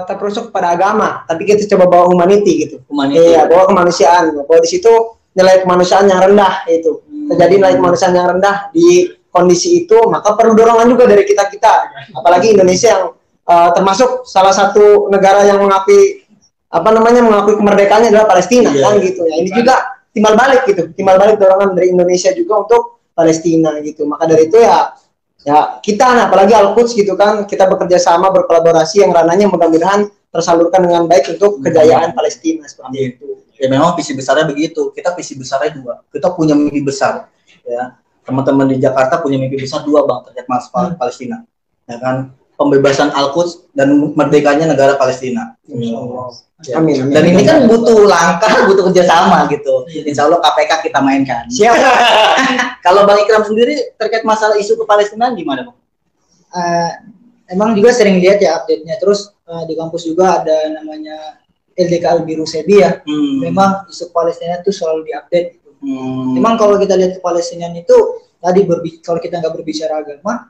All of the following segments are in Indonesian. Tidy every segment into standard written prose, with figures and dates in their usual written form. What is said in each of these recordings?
terperosok pada agama, tapi kita coba bawa humanity gitu. Humanity. Iya, bawa kemanusiaan. Bahwa di situ nilai kemanusiaan yang rendah itu. Terjadi nilai kemanusiaan yang rendah di kondisi itu, maka perlu dorongan juga dari kita-kita. Apalagi Indonesia yang termasuk salah satu negara yang mengakui kemerdekaannya adalah Palestina, kan gitu ya. Ini juga timbal balik gitu, timbal balik dorongan dari Indonesia juga untuk Palestina gitu. Maka dari itu ya kita, apalagi Al-Quds gitu kan, kita bekerja sama, berkolaborasi yang ranahnya mudah-mudahan tersalurkan dengan baik untuk kejayaan Palestina seperti itu. Ya memang visi besarnya begitu. Kita visi besarnya dua. Kita punya mimpi besar. Ya, teman-teman di Jakarta punya mimpi besar dua bang terkait masalah Palestina. Ya kan, pembebasan Al-Quds dan merdekanya negara Palestina. Ya. Amin. Dan ini kan butuh langkah, butuh kerjasama gitu. Insya Allah KPK kita mainkan. Siap. Kalau Bang Ikram sendiri terkait masalah isu Kepalestinaan gimana bang? Emang juga sering lihat ya update-nya. Terus di kampus juga ada namanya LDK Al-Biru Sebi ya. Memang isu Palestina itu selalu diupdate. Gitu. Memang kalau kita lihat Palestina itu tadi kalau kita nggak berbicara agama,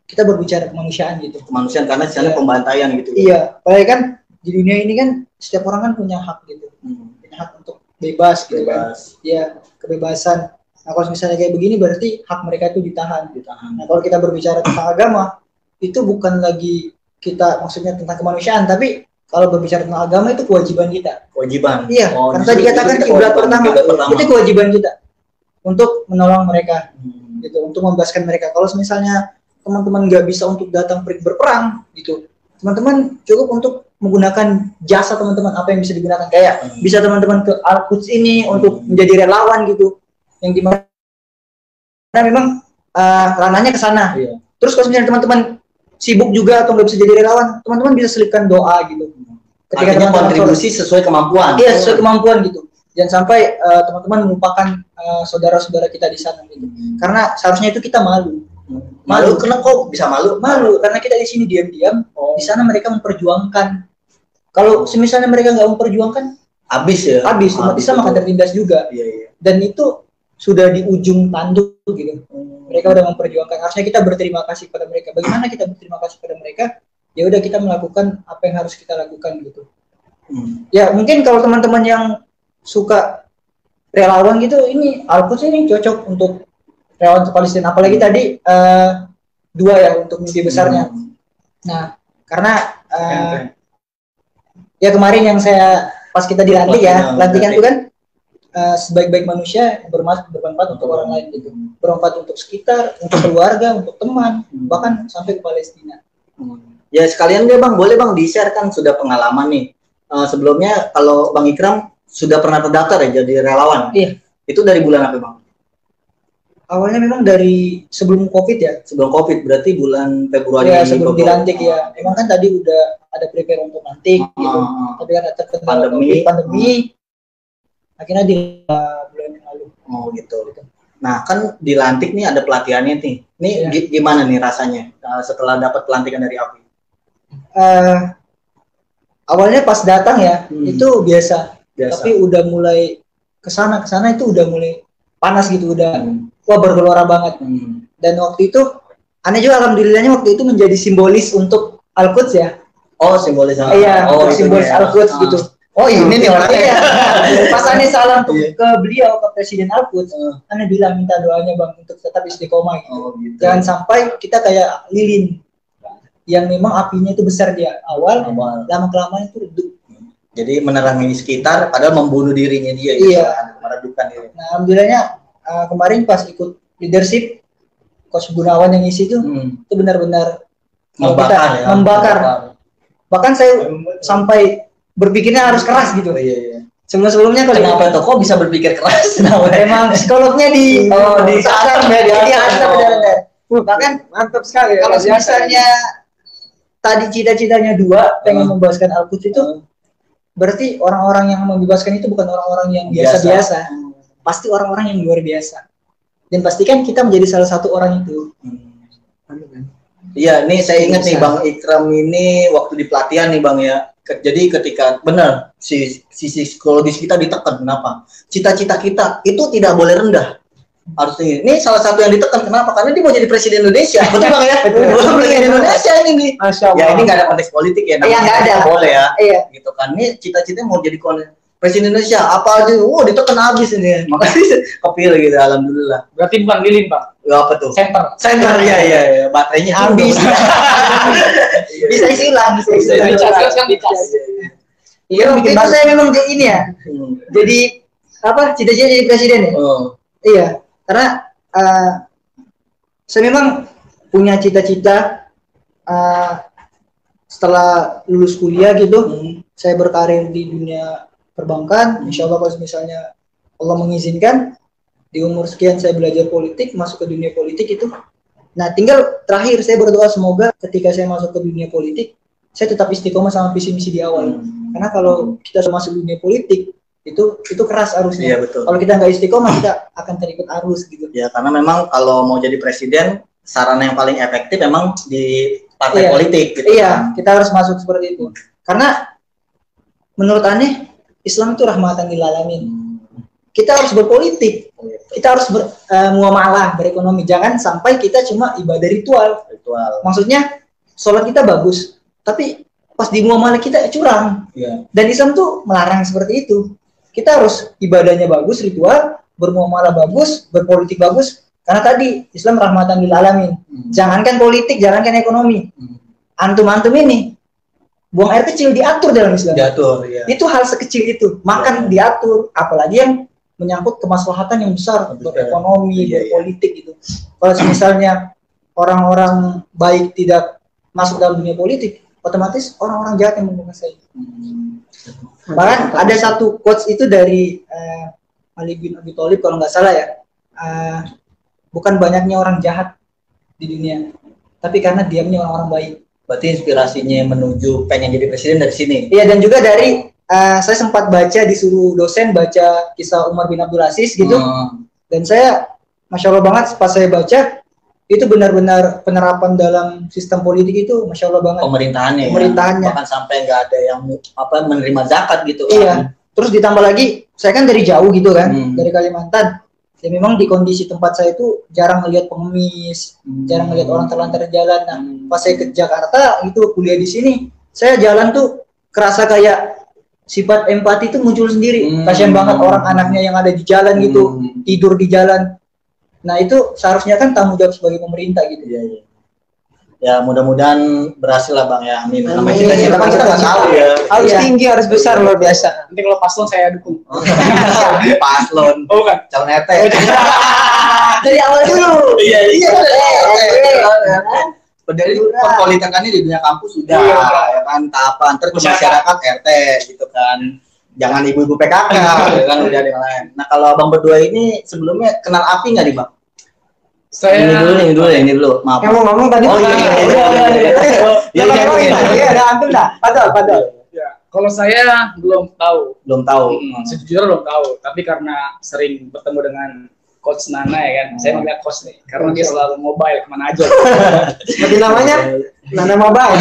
kita berbicara kemanusiaan gitu. Kemanusiaan karena di sana pembantaian gitu. Iya, apalagi kan di dunia ini kan setiap orang kan punya hak gitu, punya hak untuk bebas gitu kan. Iya, kebebasan. Nah kalau misalnya kayak begini berarti hak mereka itu ditahan. Nah kalau kita berbicara tentang agama, itu bukan lagi kita maksudnya tentang kemanusiaan, tapi kalau berbicara tentang agama itu kewajiban kita. Kewajiban. Iya, karena tadi dikatakan kiblat pertama, itu kewajiban kita untuk menolong mereka, gitu, untuk membebaskan mereka. Kalau misalnya teman-teman nggak bisa untuk datang pergi berperang, gitu, teman-teman cukup untuk menggunakan jasa teman-teman apa yang bisa digunakan, kayak bisa teman-teman ke Al-Quds ini untuk menjadi relawan gitu, yang dimana memang ranahnya ke sana. Terus kalau misalnya teman-teman sibuk juga atau nggak bisa jadi relawan, teman-teman bisa selipkan doa gitu. Ketika teman-teman kontribusi sesuai kemampuan. Iya, sesuai kemampuan gitu. Jangan sampai teman-teman melupakan saudara-saudara kita di sana gitu. Karena seharusnya itu kita malu. Malu kenapa kok bisa malu? Malu karena kita di sini diam-diam, di sana mereka memperjuangkan. Kalau misalnya mereka nggak memperjuangkan, habis ya. Habis, umat Islam akan tertindas juga. Iya. Dan itu sudah di ujung tanduk gitu. Mereka udah memperjuangkan. Harusnya kita berterima kasih pada mereka. Bagaimana kita berterima kasih pada mereka? Ya udah kita melakukan apa yang harus kita lakukan gitu. Ya mungkin kalau teman-teman yang suka relawan gitu, ini Al-Quds ini cocok untuk relawan ke Palestina. Apalagi tadi dua ya untuk mimpi besarnya. Nah karena ya kemarin yang saya pas kita dilantik ya, lantikan itu kan sebaik-baik manusia bermanfaat untuk orang lain gitu, bermanfaat untuk sekitar, untuk keluarga, untuk teman, bahkan sampai ke Palestina. Ya sekalian deh bang, boleh bang di-share kan sudah pengalaman nih. Sebelumnya kalau Bang Ikram sudah pernah terdaftar ya jadi relawan. Iya. Itu dari bulan apa bang? Awalnya memang dari sebelum COVID ya. Sebelum COVID berarti bulan Februari. Ya sebelum dilantik ya. Memang kan tadi udah ada prepare untuk lantik gitu. Tapi kan terkendala pandemi. Akhirnya di bulan yang lalu. Oh gitu. Nah kan dilantik nih ada pelatihannya nih. Ini gimana nih rasanya setelah dapat pelantikan dari API? Awalnya pas datang ya itu biasa. Tapi udah mulai kesana itu udah mulai panas gitu, udah wah bergelora banget. Dan waktu itu aneh juga, alhamdulillahnya waktu itu menjadi simbolis untuk Al-Quds ya. Oh simbolis. Iya, simbolis Al-Quds gitu. Oh ini nih orangnya. Iya. Pas aneh salam ke beliau, ke Presiden Al-Quds, aneh bilang minta doanya bang untuk tetap istiqomah gitu. Gitu. Jangan sampai kita kayak lilin yang memang apinya itu besar di awal. Lama-kelamaan itu redup. Jadi menerangi sekitar, padahal membunuh dirinya dia. Iya. Meredupkan diri. Nah, alhamdulillahnya kemarin pas ikut leadership, Coach Gunawan yang isi itu benar-benar membakar. Bahkan saya sampai berpikirnya harus keras gitu. Iya. Sebelumnya kalau kenapa tuh kok bisa berpikir keras? Emang psikolognya di diasah ya. Bahkan mantap sekali. Kalau misalnya tadi cita-citanya dua pengen membebaskan Al-Quds itu, berarti orang-orang yang membebaskan itu bukan orang-orang yang biasa-biasa, pasti orang-orang yang luar biasa. Dan pastikan kita menjadi salah satu orang itu. Iya, nih saya ingat nih Bang Ikram ini waktu di pelatihan nih Bang ya. Jadi ketika benar sisi psikologis kita ditekan, kenapa? Cita-cita kita itu tidak boleh rendah. harus ini salah satu yang ditekan. Kenapa? Karena dia mau jadi presiden Indonesia. Betul Bang ya? Presiden Indonesia ini nih. Masya Allah. Ya ini nggak ada konteks politik ya. Iya, nggak ada. Boleh ya. Iya. Gitu kan. Ini cita-citanya mau jadi presiden Indonesia. Apa aja? Ditekan habis ini. Makanya kepilih gitu. Alhamdulillah. Berarti bukan lilin, Pak. Ya apa tuh? Center. Center ya. Baterainya Habis. Bisa isi ulang. Bisa dicas kan dicas. Iya, itu saya memang kayak ini ya. Jadi apa? Cita-cita jadi presiden ya? Iya, karena saya memang punya cita-cita setelah lulus kuliah gitu, saya berkarir di dunia perbankan. Insya Allah kalau misalnya Allah mengizinkan, di umur sekian saya belajar politik, masuk ke dunia politik itu. Nah, tinggal terakhir saya berdoa semoga ketika saya masuk ke dunia politik, saya tetap istiqomah sama visi misi di awal. Karena kalau kita sudah masuk dunia politik, itu keras arusnya. Iya, betul. Kalau kita nggak istiqomah, kita akan terikut arus gitu. Ya, karena memang kalau mau jadi presiden, sarana yang paling efektif memang di partai politik gitu. Iya, kita harus masuk seperti itu. Karena menurut aneh, Islam itu rahmatan lil alamin. Kita harus berpolitik. Kita harus muamalah, berekonomi. Jangan sampai kita cuma ibadah ritual. Maksudnya sholat kita bagus, tapi pas di muamalah kita curang. Iya. Dan Islam tuh melarang seperti itu. Kita harus ibadahnya bagus, ritual, bermuamalah bagus, berpolitik bagus. Karena tadi Islam rahmatan lil alamin. Jangankan politik, jangankan ekonomi. Antum-antum ini buang air kecil diatur dalam Islam. Diatur, ya. Itu hal sekecil itu. Makan diatur, apalagi yang menyangkut kemaslahatan yang besar, berekonomi, berpolitik gitu. Kalau misalnya orang-orang baik tidak masuk dalam dunia politik, otomatis orang-orang jahat yang menguasai. Bahkan ada satu quotes itu dari Ali bin Abi Thalib kalau nggak salah ya, bukan banyaknya orang jahat di dunia, tapi karena diamnya orang-orang baik. Berarti inspirasinya menuju pengen jadi presiden dari sini. Iya, dan juga dari saya sempat baca, disuruh dosen baca kisah Umar bin Abdul Aziz gitu, dan saya masya Allah banget pas saya baca itu benar-benar penerapan dalam sistem politik itu masya Allah banget. Pemerintahannya. Bahkan sampai nggak ada yang menerima zakat gitu. Iya. Terus ditambah lagi saya kan dari jauh gitu kan, dari Kalimantan. Ya memang di kondisi tempat saya itu jarang melihat pengemis, jarang melihat orang terlantar jalan. Nah, pas saya ke Jakarta itu kuliah di sini, saya jalan tuh kerasa kayak sifat empati itu muncul sendiri. Kasian banget orang anaknya yang ada di jalan gitu, tidur di jalan. Nah, itu seharusnya kan tanggung jawab sebagai pemerintah gitu. Iya. Ya, mudah-mudahan berhasil lah Bang ya. Amin. Amin. Kita nggak tahu ya. Harus tinggi, harus besar luar biasa. Nanti kalau paslon saya dukung. Paslon. Oh kan? Calon RT. Dari awal dulu. Iya. Dari perpolitikannya di dunia kampus sudah, ya kan tahapan terus masyarakat RT gitu kan. Jangan ibu-ibu PKK, ya kan udah ada yang lain. Nah kalau abang berdua ini sebelumnya kenal Afi nggak nih Bang? Saya ini dulu. Maaf. Yang mau ngomong tadi. Oh iya. Iya, ada antum dah. Padahal. Ya, kalau saya belum tahu. Belum tahu. Sejujurnya belum tahu. Tapi karena sering bertemu dengan Coach Nana ya kan, saya melihat Coach nih, karena dia selalu mobile kemana aja. Seperti namanya, Nana Mobile.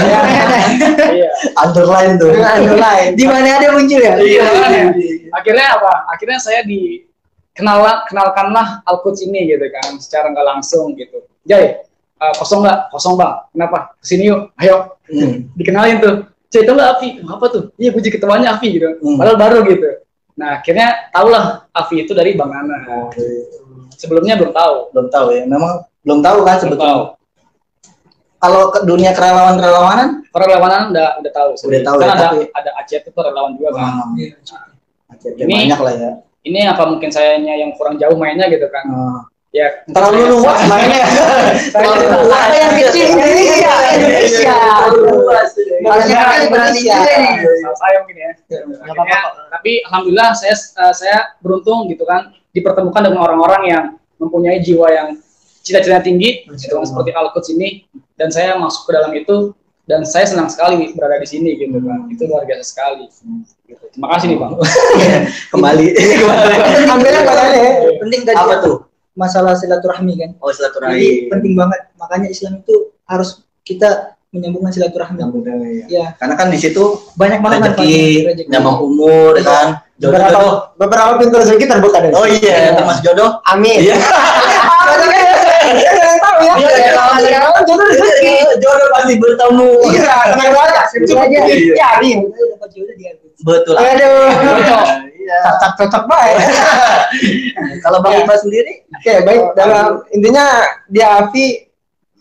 Iya. Underline tuh. Underline. Di mana ada muncul ya? Iya. Akhirnya apa? Akhirnya saya kenalkanlah Al-Quds ini gitu kan, secara nggak langsung gitu. Jai, kosong nggak? Kosong Bang. Kenapa? Kesini yuk, ayo. Dikenalin tuh. Jai, tau nggak Afi? Apa tuh? Iya, gue juga ketemuannya Afi gitu. Padahal baru gitu. Nah, akhirnya tahulah Afi itu dari Bang Nana. Sebelumnya belum tahu ya. Memang belum tahu kan sebetulnya. Kalau ke dunia kerelawanan udah tahu. Udah tahu kan ya, ada Aceh itu relawan juga kan. Ini banyak lah ya. Ini apa mungkin sayanya yang kurang jauh mainnya gitu kan. Ya terlalu luas mainnya. Apa yang kecil Indonesia. Indonesia. Saya mungkin ya. Tapi alhamdulillah saya beruntung gitu kan dipertemukan dengan orang-orang yang mempunyai jiwa yang cita-cita tinggi seperti Al-Quds ini, dan saya masuk ke dalam itu dan saya senang sekali berada di sini gitu kan. Itu luar biasa sekali. Gitu. Terima kasih nih Bang. Kembali. Alhamdulillah katanya penting tadi. Apa tuh? Masalah silaturahmi kan. Oh, silaturahmi. Jadi penting banget. Makanya Islam itu harus kita menyambungkan silaturahmi. Ya. Karena kan di situ Banyak banget rezeki, nyambung umur, kan. Beberapa pintu rezeki terbuka dari. Oh iya, termasuk jodoh. Amin. Iya. Tahu ya. Jodoh rezeki. Jodoh pasti bertemu. Iya, tenang aja. Cukup aja. Ya, amin. Betul. Aduh. Iya. Cocok baik. Kalau Bang Iqbal sendiri? Oke, baik. Dalam intinya di AFI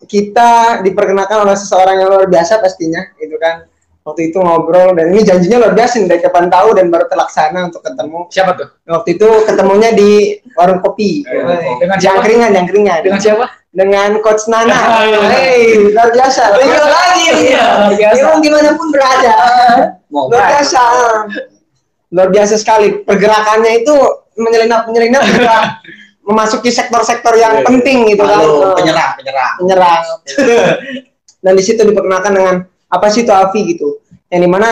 kita diperkenalkan oleh seseorang yang luar biasa pastinya, itu kan. Waktu itu ngobrol dan ini janjinya luar biasa dari kapan tahu dan baru terlaksana untuk ketemu. Siapa tuh? Waktu itu ketemunya di warung kopi. Dengan siapa? Jangkringan. Dengan siapa? Dengan Coach Nana. Hei, luar biasa. Luar lagi. Memang dimanapun berada. Luar biasa. Luar biasa sekali. Pergerakannya itu menyelinap juga memasuki sektor-sektor yang penting gitu kan. Penyerang. Dan di situ diperkenalkan dengan apa sih itu AFI gitu. Yang dimana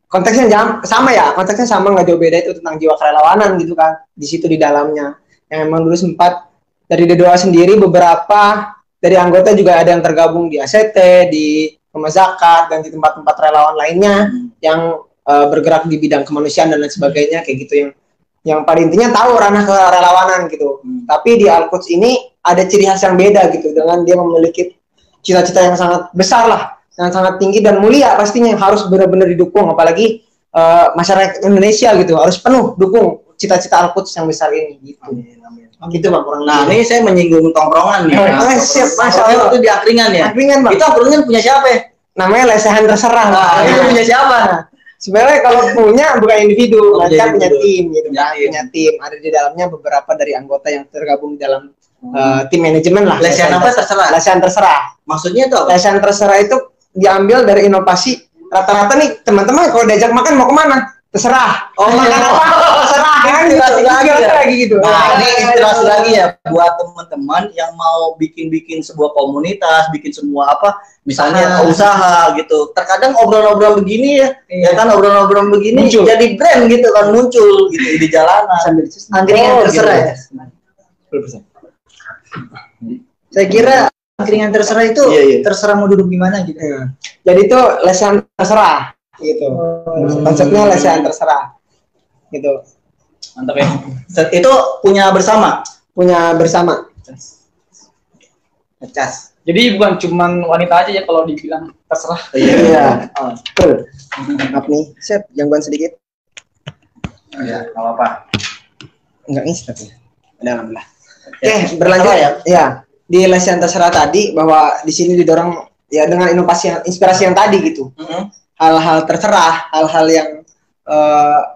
konteksnya sama ya, konteksnya sama nggak jauh beda, itu tentang jiwa kerelawanan gitu kan. Di situ di dalamnya. Yang memang dulu sempat dari D2A sendiri beberapa dari anggota juga ada yang tergabung di ACT, di Rumah Zakat dan di tempat-tempat relawan lainnya yang bergerak di bidang kemanusiaan dan lain sebagainya kayak gitu, yang pada intinya tahu ranah kerelawanan gitu. Tapi di Al-Quds ini ada ciri khas yang beda gitu, dengan dia memiliki cita-cita yang sangat besar lah, yang sangat tinggi dan mulia pastinya, yang harus benar-benar didukung, apalagi masyarakat Indonesia gitu harus penuh dukung cita-cita Al-Quds yang besar ini gitu. Amin. Gitu Bang kurang. Nah, ini saya menyinggung tongkrongan nih. Siap, Masya Allah. Itu di Angkringan ya? Angkringan Bang. Itu Angkringan punya siapa ya? Namanya lesehan terserah. Nah, itu punya siapa? Sebenarnya kalau punya bukan individu, nanti kan punya tim gitu kan, Iya. punya tim. Ada di dalamnya beberapa dari anggota yang tergabung dalam tim manajemen lah. Lesehan apa terserah? Lesehan terserah. Maksudnya itu apa? Lesehan terserah itu diambil dari inovasi. Rata-rata nih teman-teman kalau diajak makan mau kemana? Terserah. Oh, makan apa? Terserah kan? Inspirasi lagi gitu. Nah, ini inspirasi lagi ya buat teman-teman yang mau bikin sebuah komunitas, bikin semua apa, misalnya usaha gitu. Terkadang obrolan-obrolan begini ya kan obrolan-obrolan begini muncul. Jadi brand gitu kan, muncul gitu di jalanan. Angkringan terserah ya. Saya kira angkringan terserah itu terserah mau duduk di mana gitu. Jadi itu lesehan terserah gitu. Konsepnya lesehan terserah. Gitu. Mantap ya. Itu punya bersama. Ngecas. Jadi bukan cuman wanita aja ya kalau dibilang terserah. Iya. Betul. Maaf nih, Chef, gangguan sedikit. Iya, enggak apa-apa. Enggak instan ya. Alhamdulillah. Oke, berlanjut ya. Ya. Di lesehan terserah tadi bahwa di sini didorong ya dengan inovasi inspirasi yang tadi gitu. Hal-hal terserah, hal-hal yang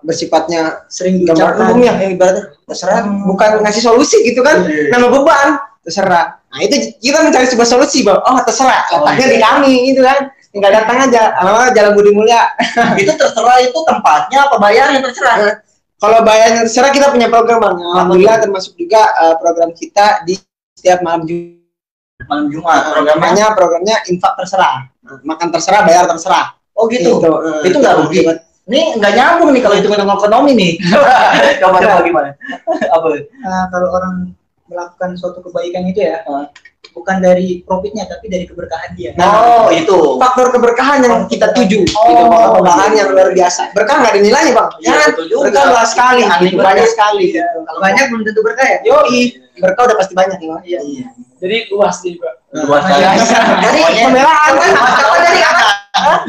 bersifatnya Sering gambar diucapkan. umum ya, ibaratnya terserah bukan ngasih solusi gitu kan, nama beban terserah. Nah itu kita mencari sebuah solusi bahwa terserah letaknya di kami gitu kan, tinggal datang aja, Jalan Budi Mulya. Itu terserah itu tempatnya apa bayarnya terserah? Kalau bayarnya terserah kita punya program Bang. Alhamdulillah termasuk juga program kita di setiap malam Jumat. Programnya infak terserah, makan terserah, bayar terserah. Oh gitu. Itu nggak rugi. Ini nggak nyambung nih kalau hitung ekonomi nih. Coba gimana? Apa? Kalau orang melakukan suatu kebaikan itu ya, bukan dari profitnya tapi dari keberkahan dia. Oh itu. Faktor keberkahan yang kita tuju. Gitu, keberkahan yang luar biasa. Berkah nggak ada nilainya Bang. Iya, betul juga. Berkah luas sekali, gitu, banyak sekali. Kalau banyak belum tentu berkah ya. Yoi, berkah udah pasti banyak nih Bang. Iya. Jadi luas juga. Luas sekali. Jadi pembelaan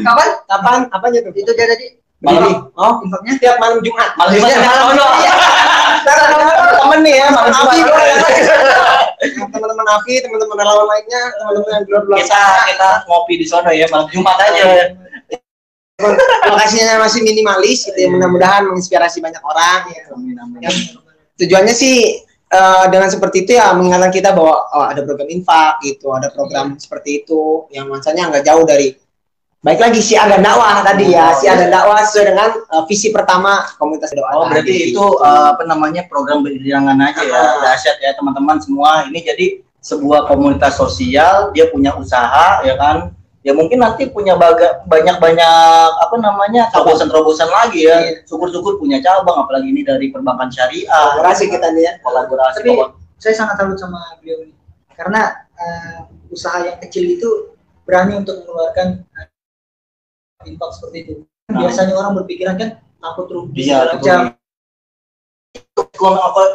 Kapan? kapan? Apanya tuh? Itu dia tadi. Malam. Oh, infaknya setiap malam Jumat. Malam Jumat. Temen nih ya, malam Jumat. Teman-teman Afi, teman-teman relawan lainnya, teman-teman yang di luar Kita ngopi di sono ya, malam Jumat aja. Lokasinya masih minimalis gitu ya, mudah-mudahan menginspirasi banyak orang ya. Tujuannya sih dengan seperti itu ya mengingatkan kita bahwa ada program infak gitu, ada program seperti itu yang nuansanya nggak jauh dari baik lagi si ada dakwah tadi ya, si ada dakwah sesuai dengan visi pertama komunitas doa. Oh berarti itu apa namanya program beriringan aja ya, dahsyat ya teman-teman semua. Ini jadi sebuah komunitas sosial, dia punya usaha ya kan. Ya mungkin nanti punya banyak apa namanya terobosan lagi ya. Syukur-syukur punya cabang, apalagi ini dari perbankan syariah. Kolaborasi kita nih ya. Kolaborasi. Tapi saya sangat salut sama beliau ini karena usaha yang kecil itu berani untuk mengeluarkan infak seperti itu. Biasanya orang berpikiran kan takut rugi segala macam.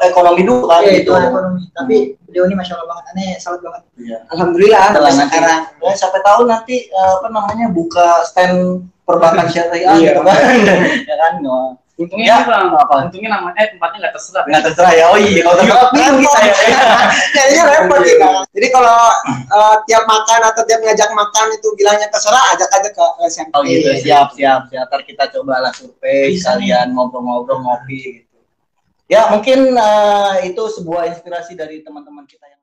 Ekonomi dulu kan Iya, gitu. itu ekonomi. Tapi beliau ini masya Allah banget, aneh salut banget. Iya. Alhamdulillah Setelah sampai nanti sekarang. ya, siapa tahu nanti apa namanya buka stand perbankan syariah Iya. gitu kan. Ya kan. Untungnya Ya, ini bang, apa? untungnya namanya tempatnya nggak terserah. Nggak terserah ya. Oh iya, kalau terserah bingung kita ya. Jadinya repot kita. Jadi kalau tiap makan atau tiap ngajak makan itu bilangnya terserah, ajak aja ke SMP. Oh gitu, siap. Ntar kita cobalah survei sekalian ngobrol-ngobrol ngopi gitu. Ya mungkin itu sebuah inspirasi dari teman-teman kita yang